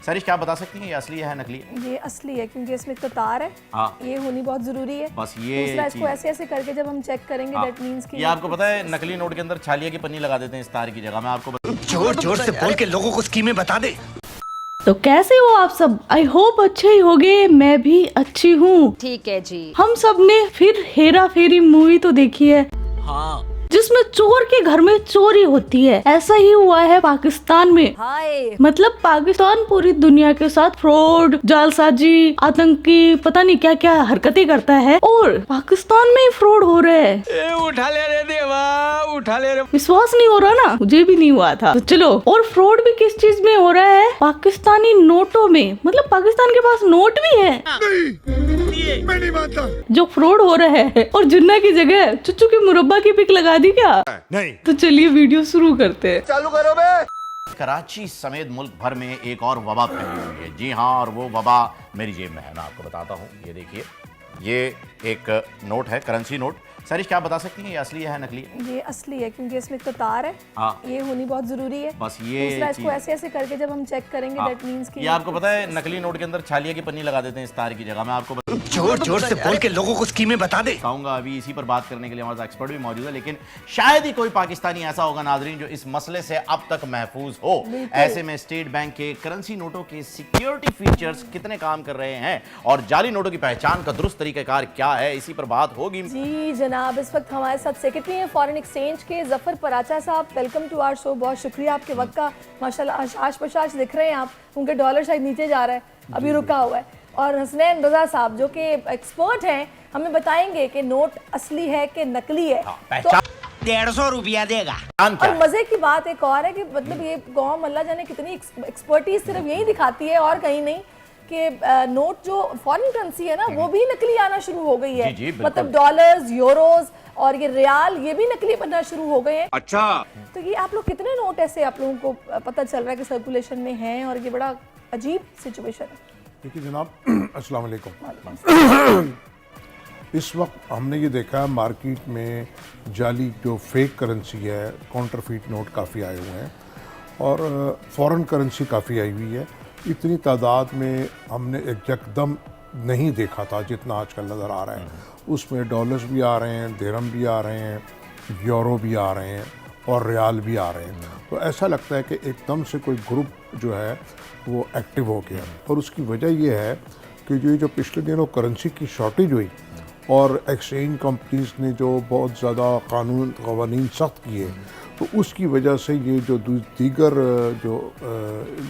सरिश क्या बता सकती हैं ये असली है नकली है? ये असली है क्योंकि इसमें तो तार है। हाँ। ये होनी बहुत जरूरी है। बस ये दूसरा इसको चीज़। ऐसे ऐसे करके जब हम चेक करेंगे हाँ। दैट मींस कि ये आपको पता है नकली नोट के अंदर छालिया की पन्नी लगा देते हैं इस तार की जगह। मैं आपको जोर जोर से बोल के लोगों को स्कीमें बता दे। तो कैसे हो आप सब? आई होप अच्छे ही होगे। मैं भी अच्छी हूँ। ठीक है जी। हम सब ने फिर हेरा फेरी मूवी तो देखी है, हाँ। जिसमें चोर के घर में चोरी होती है। ऐसा ही हुआ है पाकिस्तान में। हाय। मतलब पाकिस्तान पूरी दुनिया के साथ फ्रॉड, जालसाजी, आतंकी, पता नहीं क्या क्या हरकतें करता है, और पाकिस्तान में ही फ्रॉड हो रहा है। उठा ले रे देवा, उठा ले रे। विश्वास नहीं हो रहा ना? मुझे भी नहीं हुआ था। तो चलो, और फ्रॉड भी किस चीज में हो रहा है? पाकिस्तानी नोटों में। मतलब पाकिस्तान के पास नोट भी है। नहीं, मैं नहीं मानता। जो फ्रॉड हो रहा है, और जिन्ना की जगह चुच्चू की मुरब्बा की पिक लगा दी क्या? नहीं। तो चलिए वीडियो शुरू करते हैं। चालू करो बे। कराची समेत मुल्क भर में एक और वबा फैली हुई है। जी हाँ, और वो वबा मेरी जेब में है। मैं आपको बताता हूँ। ये देखिए, ये एक नोट है, करेंसी नोट। सरिश क्या बता सकती हैं ये असली है नकली है? ये असली है क्योंकि इसमें तो तार है। हाँ। ये होनी बहुत जरूरी है। बस ये दूसरा इसको चीज़। ऐसे ऐसे करके जब हम चेक करेंगे हाँ। दैट मींस कि ये आपको पता है नकली नोट के अंदर छालिया की पन्नी लगा देते हैं इस तार की जगह। मैं आपको जोर जोर से बोल के लोगों को स्कीमें बता दे। बताऊंगा। अभी इसी पर बात करने के लिए हमारे साथ एक्सपर्ट भी मौजूद है, लेकिन शायद ही कोई पाकिस्तानी ऐसा होगा नाजरीन जो इस मसले से अब तक महफूज हो। ऐसे में स्टेट बैंक के करेंसी नोटों के सिक्योरिटी फीचर्स कितने काम कर रहे हैं और जाली नोटों की पहचान का दुरुस्त तरीकाकार क्या है, इसी पर बात होगी। जी जनाब, इस वक्त हमारे साथ सेक्रेटरी हैं फॉरेन एक्सचेंज के जफर पराचा साहब। Welcome to our show. बहुत शुक्रिया आपके वक्त का। माशाल्लाह आश पशाश दिख रहे हैं आप। उनके डॉलर शायद नीचे जा रहा है, अभी रुका हुआ है। और हसनैन रजा साहब जो कि एक्सपर्ट हैं, हमें बताएंगे कि नोट असली है कि नकली है। पहचान 150 रुपया देगा। क्या और है? मजे की बात एक और है कि मतलब ये गाँव अल्लाह जाने कितनी एक्सपर्टीज सिर्फ यही दिखाती है और कहीं नहीं, कि नोट जो फॉरेन करेंसी है ना वो भी नकली आना शुरू हो गई है। जी, बिल्कुल। मतलब डॉलर्स, यूरोज और ये रियाल, ये भी नकली बनना शुरू हो गए हैं। अच्छा। तो ये आप लोग कितने नोट ऐसे आप लोगों को पता चल रहा है कि सर्कुलेशन में हैं, और ये बड़ा अजीब सिचुएशन है। देखिए जनाब, अस्सलाम वालेकुम। इस वक्त हमने ये देखा है मार्केट में जाली जो फेक करेंसी है, काउंटरफीट नोट काफ़ी आए हुए हैं, और फॉरेन करेंसी काफ़ी आई हुई है। इतनी तादाद में हमने एकदम नहीं देखा था जितना आजकल नज़र आ रहा है। उसमें डॉलर्स भी आ रहे हैं, दिरहम भी आ रहे हैं, यूरो भी आ रहे हैं, और रियाल भी आ रहे हैं। तो ऐसा लगता है कि एकदम से कोई ग्रुप जो है वो एक्टिव हो गया, और उसकी वजह ये है कि जो पिछले दिनों करेंसी की शॉर्टेज हुई और एक्सचेंज कंपनीज ने जो बहुत ज़्यादा कानून सख्त किए, तो उसकी वजह से ये जो दीगर जो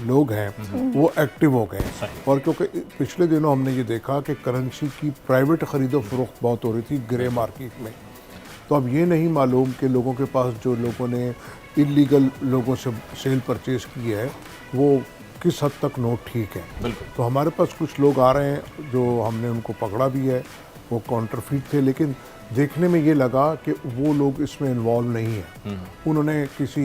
लोग हैं वो एक्टिव हो गए। और क्योंकि पिछले दिनों हमने ये देखा कि करेंसी की प्राइवेट ख़रीदो फरोख्त बहुत हो रही थी ग्रे मार्केट में, तो अब ये नहीं मालूम कि लोगों के पास जो लोगों ने इलीगल लोगों से सेल परचेज़ की है वो किस हद तक नोट ठीक है। बिल्कुल। तो हमारे पास कुछ लोग आ रहे हैं जो हमने उनको पकड़ा भी है, वो काउंटरफीट थे, लेकिन देखने में ये लगा कि वो लोग इसमें इन्वॉल्व नहीं है। उन्होंने किसी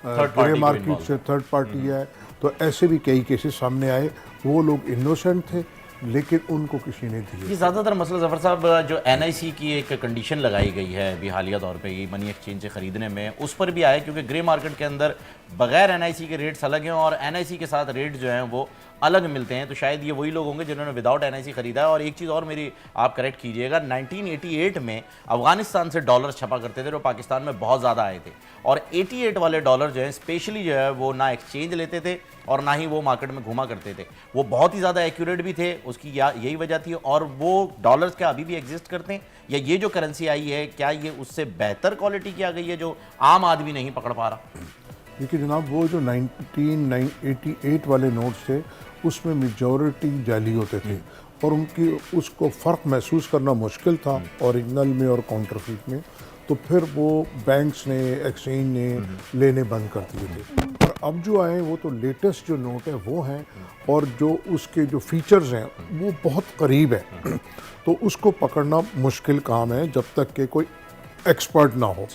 ग्रे मार्केट से थर्ड पार्टी है, तो ऐसे भी कई केसेस सामने आए। वो लोग इनोसेंट थे लेकिन उनको किसी ने दिए। ये ज़्यादातर मसला जफर साहब जो NIC की एक कंडीशन लगाई गई है अभी हालिया तौर पे ये मनी एक्सचेंज से ख़रीदने में, उस पर भी आया क्योंकि ग्रे मार्केट के अंदर बगैर NIC के रेट्स अलग हैं और NIC के साथ रेट जो हैं वो अलग मिलते हैं। तो शायद ये वही लोग होंगे जिन्होंने विदाउट NIC ख़रीदा है। और एक चीज़ और मेरी आप करेक्ट कीजिएगा, 1988 में अफगानिस्तान से डॉलर छपा करते थे जो पाकिस्तान में बहुत ज़्यादा आए थे, और 88 वाले डॉलर जो हैं स्पेशली जो है वो ना एक्सचेंज लेते थे और ना ही वो मार्केट में घुमा करते थे। वो बहुत ही ज़्यादा एक्यूरेट भी थे, उसकी यही वजह थी। और वो डॉलर्स क्या अभी भी एग्जिस्ट करते हैं, या ये जो करेंसी आई है क्या ये उससे बेहतर क्वालिटी की आ गई है जो आम आदमी नहीं पकड़ पा रहा? देखिए जनाब, वो जो 1988 वाले नोट्स थे उसमें मेजॉरिटी जाली होते थे, और उनकी उसको फ़र्क महसूस करना मुश्किल था ओरिजिनल में और काउंटरफीट में। तो फिर वो बैंक्स ने, एक्सचेंज ने लेने बंद कर दिए थे। और अब जो आए वो तो लेटेस्ट जो नोट है वो हैं, और जो उसके जो फीचर्स हैं वो बहुत करीब है। तो उसको पकड़ना मुश्किल काम है जब तक कि कोई एक्सपर्ट ना हो।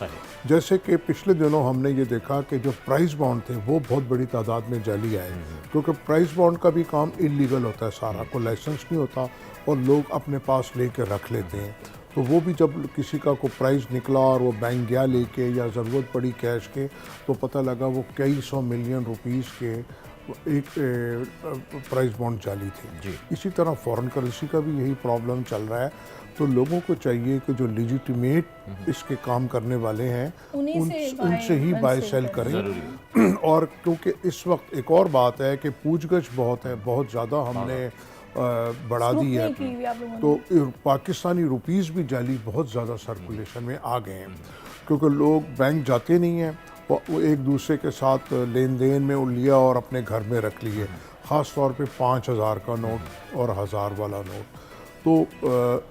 जैसे कि पिछले दिनों हमने ये देखा कि जो प्राइस बॉन्ड थे वो बहुत बड़ी तादाद में जाली आए, क्योंकि प्राइस बॉन्ड का भी काम इलीगल होता है, सारा को लाइसेंस नहीं होता और लोग अपने पास लेके रख लेते हैं। तो वो भी जब किसी का को प्राइस निकला और वो बैंक गया लेके, या ज़रूरत पड़ी कैश के, तो पता लगा वो कई 100 मिलियन रुपीस के एक प्राइस बॉन्ड जाली थे। जी। इसी तरह फॉरेन करेंसी का भी यही प्रॉब्लम चल रहा है। तो लोगों को चाहिए कि जो लेजिटिमेट इसके काम करने वाले हैं उनसे ही बाय सेल करें। और क्योंकि इस वक्त एक और बात है कि पूछगछ बहुत है, बहुत ज़्यादा हमने बढ़ा दी है, तो पाकिस्तानी रुपीस भी जाली बहुत ज़्यादा सर्कुलेशन में आ गए हैं, क्योंकि लोग बैंक जाते नहीं हैं, वो एक दूसरे के साथ लेन देन में लिया और अपने घर में रख लिए, ख़ास तौर पे 5,000 का नोट और 1,000 वाला नोट। तो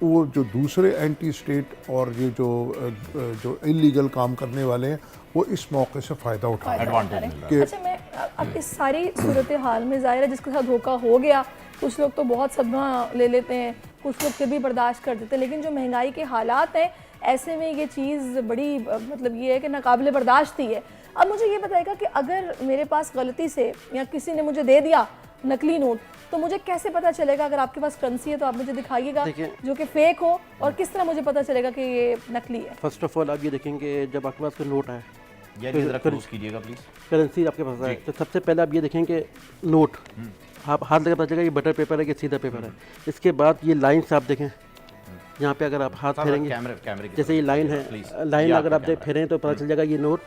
वो जो दूसरे एंटी स्टेट और ये जो इलीगल काम करने वाले हैं वो इस मौके से फ़ायदा उठा रहे हैं। अच्छा, मैं अब इस सारी सूरत हाल में ज़ाहिर है जिसके साथ धोखा हो गया, कुछ लोग तो बहुत सदमा ले लेते हैं, कुछ लोग फिर भी बर्दाश्त कर देते हैं, लेकिन जो महंगाई के हालात हैं ऐसे में ये चीज़ बड़ी मतलब ये है कि नाकाबिले बर्दाश्त ही है। अब मुझे ये बताएगा कि अगर मेरे पास गलती से या किसी ने मुझे दे दिया नकली नोट, तो मुझे कैसे पता चलेगा? अगर आपके पास करेंसी है तो आप मुझे दिखाइएगा जो कि फेक हो, और किस तरह मुझे पता चलेगा कि ये नकली है? फर्स्ट ऑफ ऑल आप ये देखेंगे जब आपके पास कोई नोट है, कीजिएगा प्लीज, करेंसी आपके पास है, तो सबसे पहले आप ये देखेंगे नोट, आप हाथ लगा पता चलेगा ये बटर पेपर है कि सीधा पेपर है। इसके बाद ये लाइन्स आप देखें, यहाँ पे अगर आप हाथ फेरेंगे जैसे ये लाइन है, लाइन अगर आप फेरें तो पता चल जाएगा ये नोट,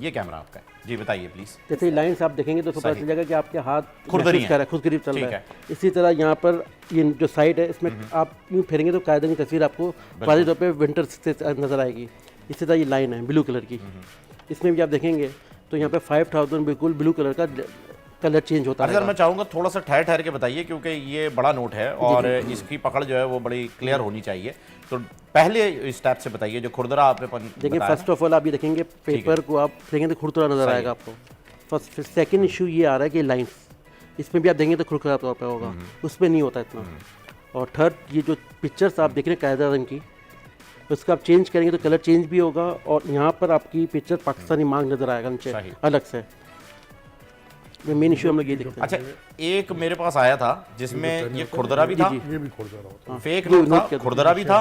ये कैमरा आपका है जी, बताइए प्लीज। जैसे ये लाइन्स आप देखेंगे तो पता चल जाएगा कि आपके हाथ खुद करीब चल रहा है। इसी तरह यहाँ पर ये जो साइड है इसमें आप यूँ फेरेंगे तो कायदे की तस्वीर आपको वाज़ेह तौर पे विंटर से नज़र आएगी। इसी तरह ये लाइन है ब्लू कलर की, इसमें भी आप देखेंगे तो यहाँ पे 5,000 बिल्कुल ब्लू कलर का कलर चेंज होता है। सर मैं चाहूँगा थोड़ा सा ठहर ठहर के बताइए, क्योंकि ये बड़ा नोट है और इसकी पकड़ जो है वो बड़ी क्लियर होनी चाहिए। तो पहले इस टाइप से बताइए जो खुरदरा आपने देखिए। फर्स्ट ऑफ ऑल आप ये देखेंगे पेपर को आप देखेंगे तो खुरदरा नजर आएगा आपको। फर्स्ट फिर सेकंड इशू ये आ रहा है कि लाइंस, इसमें भी आप देखेंगे तो खुरदरा तौर पे होगा, उसमें नहीं होता इतना। और थर्ड ये जो पिक्चर्स आप देख रहे हैं कायदा रंग की, उसका आप चेंज करेंगे तो कलर चेंज भी होगा, और यहाँ पर आपकी पिक्चर पाकिस्तानी मार्क नजर आएगा नीचे अलग से। मेन इशू हम लोग ये देखते हैं। अच्छा, एक मेरे पास आया था जिसमें ये खुरदरा भी था, ये भी खुरदरा होता फेक नोट था, खुरदरा भी था,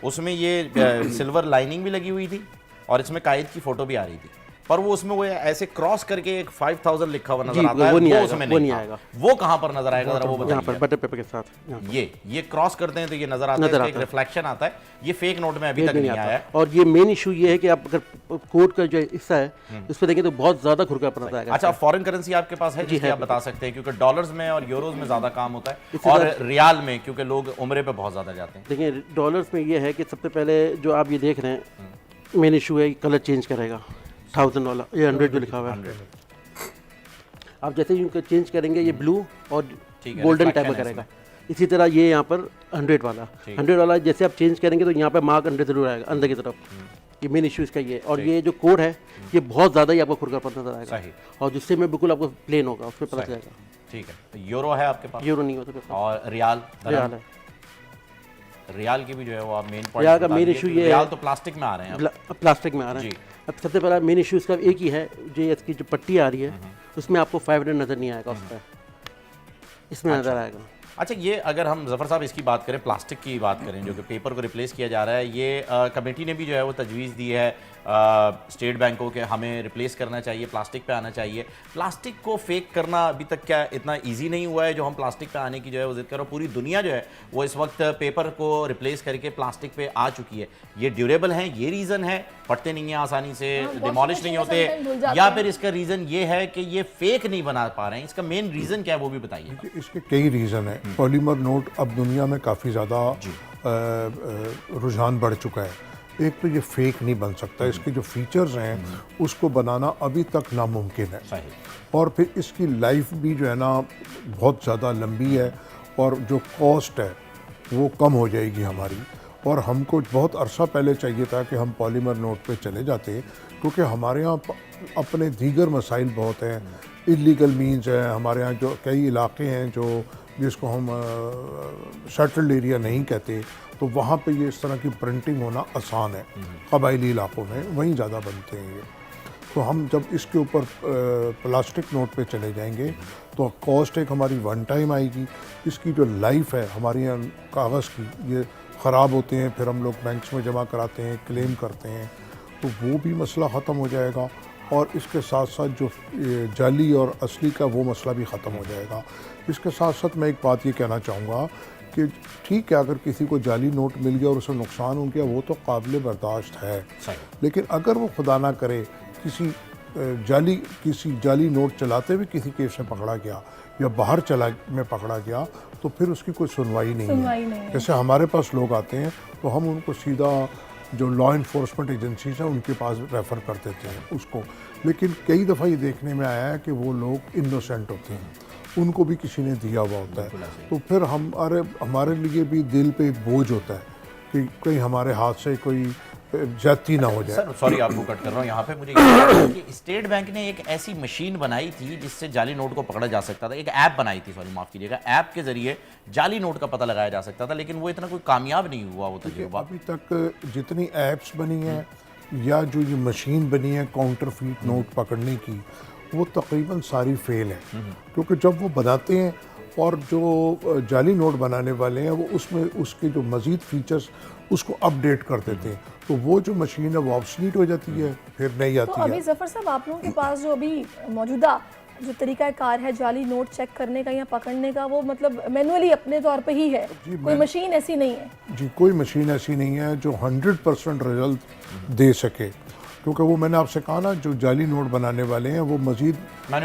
उसमें ये सिल्वर लाइनिंग भी लगी हुई थी और इसमें कायद की फोटो भी आ रही थी, पर वो उसमें वो ऐसे क्रॉस करके एक 5,000 लिखा हुआ नजर आता है, वो उसमें नहीं आएगा। वो कहाँ पर नजर आएगा जरा वो बताइए। यहाँ पर बटर पेपर के साथ ये क्रॉस करते हैं तो ये नजर आता है, एक रिफ्लेक्शन आता है, ये फेक नोट में अभी तक नहीं आया है। और ये मेन इशू ये है कि आप अगर कोड का जो हिस्सा है उस पर देखें तो बहुत ज्यादा खुरदरापन आएगा। अच्छा, फॉरेन करेंसी आपके पास है जिसकी आप बता सकते हैं, क्योंकि डॉलर्स में और यूरोज में ज्यादा काम होता है, और रियाल में क्योंकि लोग उम्रे पे बहुत ज्यादा जाते हैं। देखिए डॉलर्स में ये है कि सबसे पहले जो आप ये देख रहे हैं मेन इशू है कलर चेंज करेगा, $1,000 ये 100 जो लिखा हुआ है, आप जैसे ही चेंज करेंगे ये ब्लू और गोल्डन टाइप में करेगा। इसी तरह ये यहाँ पर 100 वाला जैसे आप चेंज करेंगे तो यहाँ पे मार्क 100 जरूर आएगा अंदर की तरफ। ये मेन इशू इसका ये, और ये जो कोड है ये बहुत ज़्यादा ही आपको खुरदरापन नजर आएगा, और जिससे में बिल्कुल आपको प्लेन होगा, उसमें पता चलेगा। ठीक है, तो यूरो है आपके पास? यूरो नहीं होता, और रियाल है। रियाल की भी जो है वो आप मेन पॉइंट, रियाल का मेन इशू ये रियाल तो प्लास्टिक में आ रहे हैं, प्लास्टिक में आ रहे हैं। अब सबसे पहला मेन इशू इसका एक ही है, जो इसकी जो पट्टी आ रही है उसमें आपको 500 नज़र नहीं आएगा, उस पर इसमें नज़र आएगा। अच्छा, ये अगर हम ज़फ़र साहब इसकी बात करें, प्लास्टिक की बात करें जो कि पेपर को रिप्लेस किया जा रहा है, ये कमेटी ने भी जो है वो तजवीज़ दी है स्टेट बैंकों के, हमें रिप्लेस करना चाहिए, प्लास्टिक पे आना चाहिए। प्लास्टिक को फेक करना अभी तक क्या इतना इजी नहीं हुआ है जो हम प्लास्टिक पे आने की जो है वो जिद करो? पूरी दुनिया जो है वो इस वक्त पेपर को रिप्लेस करके प्लास्टिक पे आ चुकी है। ये ड्यूरेबल हैं, ये रीज़न है, फटते नहीं हैं आसानी से, डिमोलिश नहीं होते, या फिर इसका रीज़न ये है कि ये फेक नहीं बना पा रहे हैं? इसका मेन रीज़न क्या है वो भी बताइए। इसके कई रीज़न है। पॉलीमर नोट अब दुनिया में काफ़ी ज़्यादा रुझान बढ़ चुका है। एक तो ये फेक नहीं बन सकता, इसके जो फीचर्स हैं उसको बनाना अभी तक नामुमकिन है, और फिर इसकी लाइफ भी जो है ना बहुत ज़्यादा लंबी है, और जो कॉस्ट है वो कम हो जाएगी हमारी। और हमको बहुत अरसा पहले चाहिए था कि हम पॉलीमर नोट पे चले जाते, क्योंकि हमारे यहाँ अपने दीगर मसाइल बहुत हैं, इलीगल मीन्स हैं हमारे यहाँ, जो कई इलाके हैं जो जिसको हम शटल्ड एरिया नहीं कहते, तो वहाँ पे ये इस तरह की प्रिंटिंग होना आसान है। कबायली इलाकों में वहीं ज़्यादा बनते हैं ये। तो हम जब इसके ऊपर प्लास्टिक नोट पे चले जाएंगे तो कॉस्ट एक हमारी वन टाइम आएगी। इसकी जो लाइफ है हमारे यहाँ कागज़ की, ये ख़राब होते हैं, फिर हम लोग बैंक्स में जमा कराते हैं, क्लेम करते हैं, तो वो भी मसला ख़त्म हो जाएगा। और इसके साथ साथ जो जाली और असली का वो मसला भी ख़त्म हो जाएगा। इसके साथ साथ मैं एक बात ये कहना चाहूँगा कि ठीक है, अगर किसी को जाली नोट मिल गया और उसे नुकसान हो गया वो तो काबिल बर्दाश्त है, लेकिन अगर वो खुदा ना करे किसी जाली नोट चलाते हुए किसी केस में पकड़ा गया या बाहर में पकड़ा गया तो फिर उसकी कोई सुनवाई नहीं है। जैसे हमारे पास लोग आते हैं तो हम उनको सीधा जो लॉ इन्फोर्समेंट एजेंसीज हैं उनके पास रेफ़र कर देते हैं उसको, लेकिन कई दफ़ा ये देखने में आया है कि वो लोग इनोसेंट होते हैं, उनको भी किसी ने दिया हुआ होता है, तो फिर हमारे लिए भी दिल पे एक बोझ होता है कि कहीं हमारे हाथ से कोई जाती ना हो जाए। सर सॉरी आपको कट कर रहा हूँ यहाँ पे, मुझे ये बताइए कि स्टेट बैंक ने एक ऐसी मशीन बनाई थी जिससे जाली नोट को पकड़ा जा सकता था, एक ऐप बनाई थी, सॉरी माफ़ कीजिएगा, ऐप के जरिए जाली नोट का पता लगाया जा सकता था, लेकिन वो इतना कोई कामयाब नहीं हुआ वो तजुर्बा। अभी तक जितनी ऐप्स बनी हैं या जो ये मशीन बनी है काउंटरफीट नोट पकड़ने की, वो तकरीबन सारी फेल है, क्योंकि जब वो बनाते हैं और जो जाली नोट बनाने वाले हैं वो उसमें उसके जो मज़ीद फीचर्स उसको अपडेट कर देते हैं, तो वो जो मशीन है वो ऑब्सलीट हो जाती है, फिर नहीं आती तो अभी ज़फ़र साहब आप लोगों के पास जो अभी मौजूदा जो तरीका कार है जाली नोट चेक करने का या पकड़ने का, वो मतलब मैनुअली अपने तौर पे ही है, कोई मशीन ऐसी नहीं है? जी, कोई मशीन ऐसी नहीं है जो 100% रिजल्ट दे सके, क्योंकि वो मैंने आपसे कहा ना, जो जाली नोट बनाने वाले हैं वो मज़ीद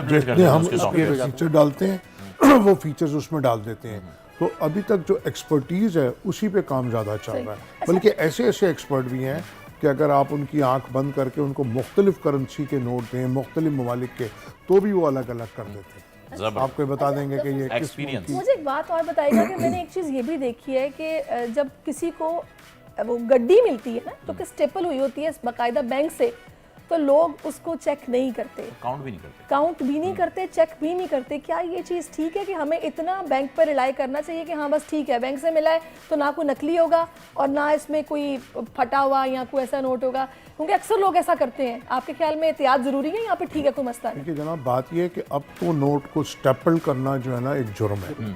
जितने हम उसके फीचर डालते हैं वो फीचर्स उसमें डाल देते हैं, तो अभी तक जो एक्सपर्टीज़ है उसी पे काम ज़्यादा चल रहा है। बल्कि ऐसे एक्सपर्ट भी हैं कि अगर आप उनकी आंख बंद करके उनको मुख्तलिफ करेंसी के नोट दें मुख्तलिफ ममालिक के, तो भी वो अलग अलग कर देते हैं। आपको बता देंगे कि ये एक्सपीरियंस। मुझे एक बात और बताइएगा कि मैंने एक चीज़ ये भी देखी है कि जब किसी को वो गड्डी मिलती है ना, तो कि स्टेपल हुई होती है बाकायदा बैंक से, तो लोग उसको चेक नहीं करते, काउंट भी नहीं करते, चेक भी नहीं करते। क्या ये चीज़ ठीक है कि हमें इतना बैंक पर रिलाई करना चाहिए कि हाँ बस ठीक है, बैंक से मिला है तो ना कोई नकली होगा और ना इसमें कोई फटा हुआ या कोई ऐसा नोट होगा, क्योंकि अक्सर लोग ऐसा करते हैं। आपके ख्याल में एहतियात ज़रूरी है यहाँ पे? ठीक है, कोई मसला नहीं। देखिए जनाब, बात यह है कि अब तो नोट को स्टेपल करना जो है ना एक जुर्म है,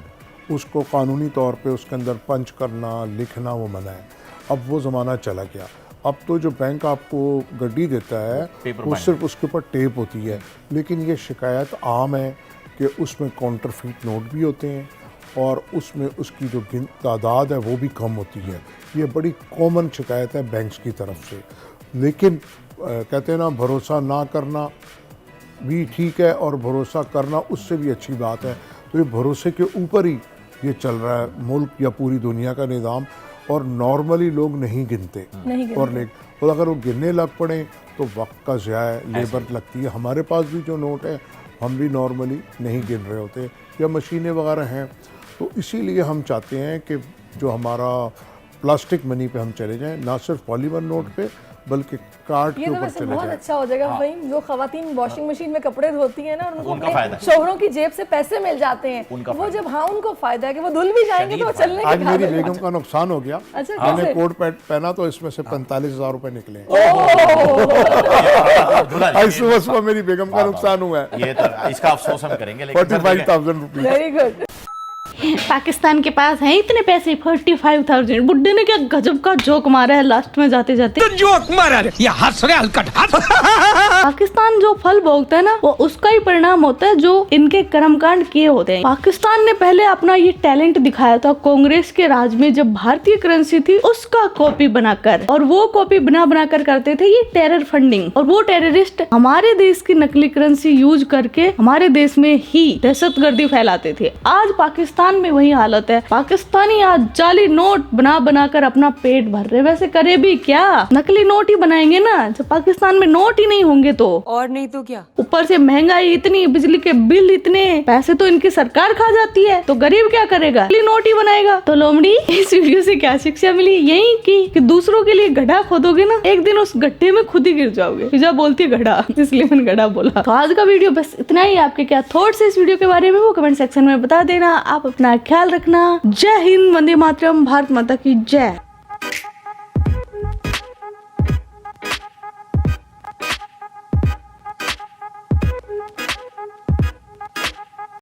उसको कानूनी तौर पर उसके अंदर पंच करना लिखना वो मना है। अब वो ज़माना चला गया, अब तो जो बैंक आपको गड्डी देता है वो सिर्फ उसके ऊपर टेप होती है, लेकिन ये शिकायत आम है कि उसमें काउंटरफीट नोट भी होते हैं और उसमें उसकी जो तादाद है वो भी कम होती है। ये बड़ी कॉमन शिकायत है बैंक्स की तरफ से, लेकिन कहते हैं ना, भरोसा ना करना भी ठीक है और भरोसा करना उससे भी अच्छी बात है। तो ये भरोसे के ऊपर ही ये चल रहा है मुल्क या पूरी दुनिया का निज़ाम, और नॉर्मली लोग नहीं गिनते। और अगर वो गिनने लग पड़े तो वक्त का ज़िया है, लेबर लगती है। हमारे पास भी जो नोट है हम भी नॉर्मली नहीं गिन रहे होते, या मशीनें वगैरह हैं, तो इसीलिए हम चाहते हैं कि जो हमारा प्लास्टिक मनी पे हम चले जाएं, ना सिर्फ पॉलीमर नोट पे बल्कि कार्ड के ऊपर चले बहुत जाएं। अच्छा हो जाएगा भाई। जो खवातीन वॉशिंग मशीन में कपड़े धोती हैं ना, और उनको अपने शोहरों की जेब से पैसे मिल जाते हैं, वो जब उनको फायदा है कि वो धुल भी जाएंगे तो चलने आज मेरी बेगम का नुकसान हो गया। मैंने कोट पैंट पहना तो इसमें से 45,000 रुपए निकले। आज सुबह सुबह मेरी बेगम का नुकसान हुआ है। ये तो इसका अफसोस हम करेंगे, 45,000 रुपये। Very good. पाकिस्तान के पास है इतने पैसे 45,000। बुड्ढे ने क्या गजब का जोक मारा है लास्ट में जाते जाते। जोक मारा रे, ये हंस रहे हलकट हंस। पाकिस्तान जो फल भोगता है ना, वो उसका ही परिणाम होता है जो इनके कर्मकांड किए होते हैं। पाकिस्तान ने पहले अपना ये टैलेंट दिखाया था कांग्रेस के राज में, जब भारतीय करेंसी थी उसका कॉपी बनाकर, और वो कॉपी बना कर करते थे ये टेरर फंडिंग, और वो टेररिस्ट हमारे देश की नकली करेंसी यूज करके हमारे देश में ही दहशतगर्दी फैलाते थे। आज पाकिस्तान में वही हालत है। पाकिस्तानी आज जाली नोट बना कर अपना पेट भर रहे। वैसे करे भी क्या, नकली नोट ही बनाएंगे ना, जब पाकिस्तान में नोट ही नहीं होंगे तो। और नहीं तो क्या, ऊपर से महंगाई इतनी, बिजली के बिल इतने, पैसे तो इनकी सरकार खा जाती है, तो गरीब क्या करेगा, नकली नोट ही बनाएगा। तो लोमड़ी, इस वीडियो से क्या शिक्षा मिली? यही कि दूसरों के लिए गड्ढा खोदोगे ना, एक दिन उस गड्ढे में खुद ही गिर जाओगे। फिजा बोलती है गड्ढा, इसलिए मैंने गड्ढा बोला। तो आज का वीडियो बस इतना ही। आपके क्या थॉट्स है इस वीडियो के बारे में वो कमेंट सेक्शन में बता देना। आप अपना ख्याल रखना। जय हिंद, वंदे मातरम, भारत माता की जय।